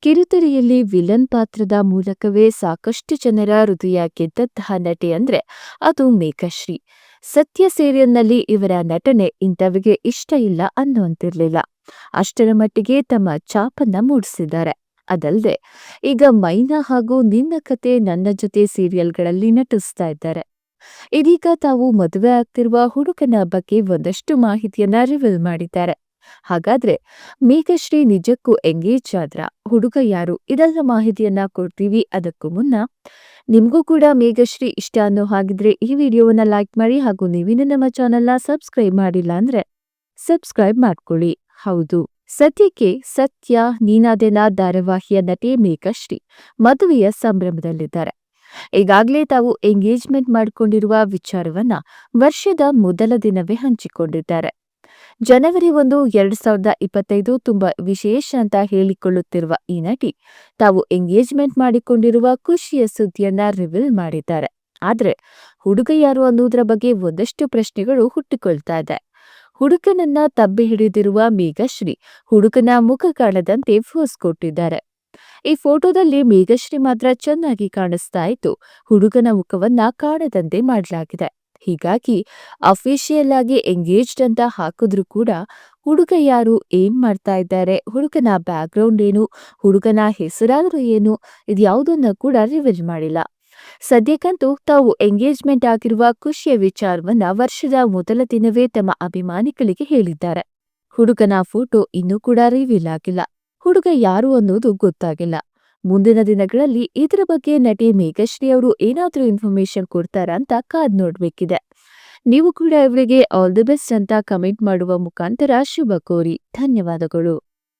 ಕಿರುತೆರೆಯಲ್ಲಿ villain ಪಾತ್ರದ ಮೂಲಕವೇ ಸಾಕಷ್ಟು ಜನರ ಹೃದಯ ಗೆದ್ದಂತಹ ನಟಿ ಅಂದ್ರೆ ಅದು ಮೇಘಶ್ರೀ. ಸತ್ಯ ಸೀರಿಯಲ್ನಲ್ಲಿ ಇವರ ನಟನೆ ಇಂಥವಿಗೆ ಇಷ್ಟ ಇಲ್ಲ ಅನ್ನುವಂತಿರ್ಲಿಲ್ಲ. ಅಷ್ಟರ ಮಟ್ಟಿಗೆ ತಮ್ಮ ಛಾಪನ್ನ ಮೂಡಿಸಿದ್ದಾರೆ. ಅದಲ್ಲದೆ ಈಗ ಮೈನಾ ಹಾಗೂ ನಿನ್ನ ಕತೆ ನನ್ನ ಜೊತೆ ಸೀರಿಯಲ್ಗಳಲ್ಲಿ ನಟಿಸ್ತಾ ಇದ್ದಾರೆ. ಇದೀಗ ತಾವು ಮದುವೆ ಆಗ್ತಿರುವ ಹುಡುಗನ ಬಗ್ಗೆ ಒಂದಷ್ಟು ಮಾಹಿತಿಯನ್ನ ರಿವೀಲ್ ಮಾಡಿದ್ದಾರೆ. ಹಾಗಾದ್ರೆ ಮೇಘಶ್ರೀ ನಿಜಕ್ಕೂ ಎಂಗೇಜ್ ಆದ್ರ, ಹುಡುಗ ಯಾರು, ಇದೆಲ್ಲ ಮಾಹಿತಿಯನ್ನ ಕೊಡ್ತೀವಿ. ಅದಕ್ಕೂ ಮುನ್ನ ನಿಮ್ಗೂ ಕೂಡ ಮೇಘಶ್ರೀ ಇಷ್ಟ ಅನ್ನೋ ಹಾಗಿದ್ರೆ ಈ ವಿಡಿಯೋವನ್ನ ಲೈಕ್ ಮಾಡಿ ಹಾಗೂ ನೀವಿನ್ನು ನಮ್ಮ ಚಾನೆಲ್ನ ಸಬ್ಸ್ಕ್ರೈಬ್ ಮಾಡಿಲ್ಲ ಅಂದ್ರೆ ಸಬ್ಸ್ಕ್ರೈಬ್ ಮಾಡ್ಕೊಳ್ಳಿ. ಹೌದು, ಸದ್ಯಕ್ಕೆ ಸತ್ಯ ನೀನಾದೆನಾ ಧಾರಾವಾಹಿಯ ನಟಿ ಮೇಘಶ್ರೀ ಮದುವೆಯ ಸಂಭ್ರಮದಲ್ಲಿದ್ದಾರೆ. ಈಗಾಗಲೇ ತಾವು ಎಂಗೇಜ್ಮೆಂಟ್ ಮಾಡಿಕೊಂಡಿರುವ ವಿಚಾರವನ್ನ ವರ್ಷದ ಮೊದಲ ದಿನವೇ ಹಂಚಿಕೊಂಡಿದ್ದಾರೆ. ಜನವರಿ 1, 2025 ತುಂಬಾ ವಿಶೇಷ ಅಂತ ಹೇಳಿಕೊಳ್ಳುತ್ತಿರುವ ಈ ನಟಿ ತಾವು ಎಂಗೇಜ್ಮೆಂಟ್ ಮಾಡಿಕೊಂಡಿರುವ ಖುಷಿಯ ಸುದ್ದಿಯನ್ನ ರಿವೀಲ್ ಮಾಡಿದ್ದಾರೆ. ಆದ್ರೆ ಹುಡುಗ ಯಾರು ಅನ್ನೋದ್ರ ಬಗ್ಗೆ ಒಂದಷ್ಟು ಪ್ರಶ್ನೆಗಳು ಹುಟ್ಟಿಕೊಳ್ತಾ ಇದೆ. ಹುಡುಗನನ್ನ ತಬ್ಬಿ ಹಿಡಿದಿರುವ ಮೇಘಶ್ರೀ ಹುಡುಗನ ಮುಖ ಕಾಣದಂತೆ ಪೋಸ್ ಕೊಟ್ಟಿದ್ದಾರೆ. ಈ ಫೋಟೋದಲ್ಲಿ ಮೇಘಶ್ರೀ ಮಾತ್ರ ಚೆನ್ನಾಗಿ ಕಾಣಿಸ್ತಾ ಇದ್ದು, ಹುಡುಗನ ಮುಖವನ್ನ ಕಾಣದಂತೆ ಮಾಡಲಾಗಿದೆ. ಹೀಗಾಗಿ ಅಫಿಷಿಯಲ್ ಆಗಿ ಎಂಗೇಜ್ಡ್ ಅಂತ ಹಾಕಿದ್ರು ಕೂಡ ಹುಡುಗ ಯಾರು, ಏನ್ ಮಾಡ್ತಾ ಇದ್ದಾರೆ, ಹುಡುಗನ ಬ್ಯಾಕ್ಗ್ರೌಂಡ್ ಏನು, ಹುಡುಗನ ಹೆಸರಾದ್ರೂ ಏನು, ಇದ್ಯಾವುದನ್ನ ಕೂಡ ರಿವೀಲ್ ಮಾಡಿಲ್ಲ. ಸದ್ಯಕ್ಕಂತೂ ತಾವು ಎಂಗೇಜ್ಮೆಂಟ್ ಆಗಿರುವ ಖುಷಿಯ ವಿಚಾರವನ್ನ ವರ್ಷದ ಮೊದಲ ದಿನವೇ ತಮ್ಮ ಅಭಿಮಾನಿಗಳಿಗೆ ಹೇಳಿದ್ದಾರೆ. ಹುಡುಗನ ಫೋಟೋ ಇನ್ನೂ ಕೂಡ ರಿವೀಲ್ ಆಗಿಲ್ಲ. ಹುಡುಗ ಯಾರು ಅನ್ನೋದು ಗೊತ್ತಾಗಿಲ್ಲ. ಮುಂದಿನ ದಿನಗಳಲ್ಲಿ ಇದರ ಬಗ್ಗೆ ನಟಿ ಮೇಘಶ್ರೀ ಅವರು ಏನಾದ್ರೂ ಇನ್ಫಾರ್ಮೇಶನ್ ಕೊಡ್ತಾರಾ ಅಂತ ಕಾದ್ ನೋಡ್ಬೇಕಿದೆ. ನೀವು ಕೂಡ ಇವರಿಗೆ ಆಲ್ ದಿ ಬೆಸ್ಟ್ ಅಂತ ಕಮೆಂಟ್ ಮಾಡುವ ಮುಖಾಂತರ ಶುಭ ಕೋರಿ. ಧನ್ಯವಾದಗಳು.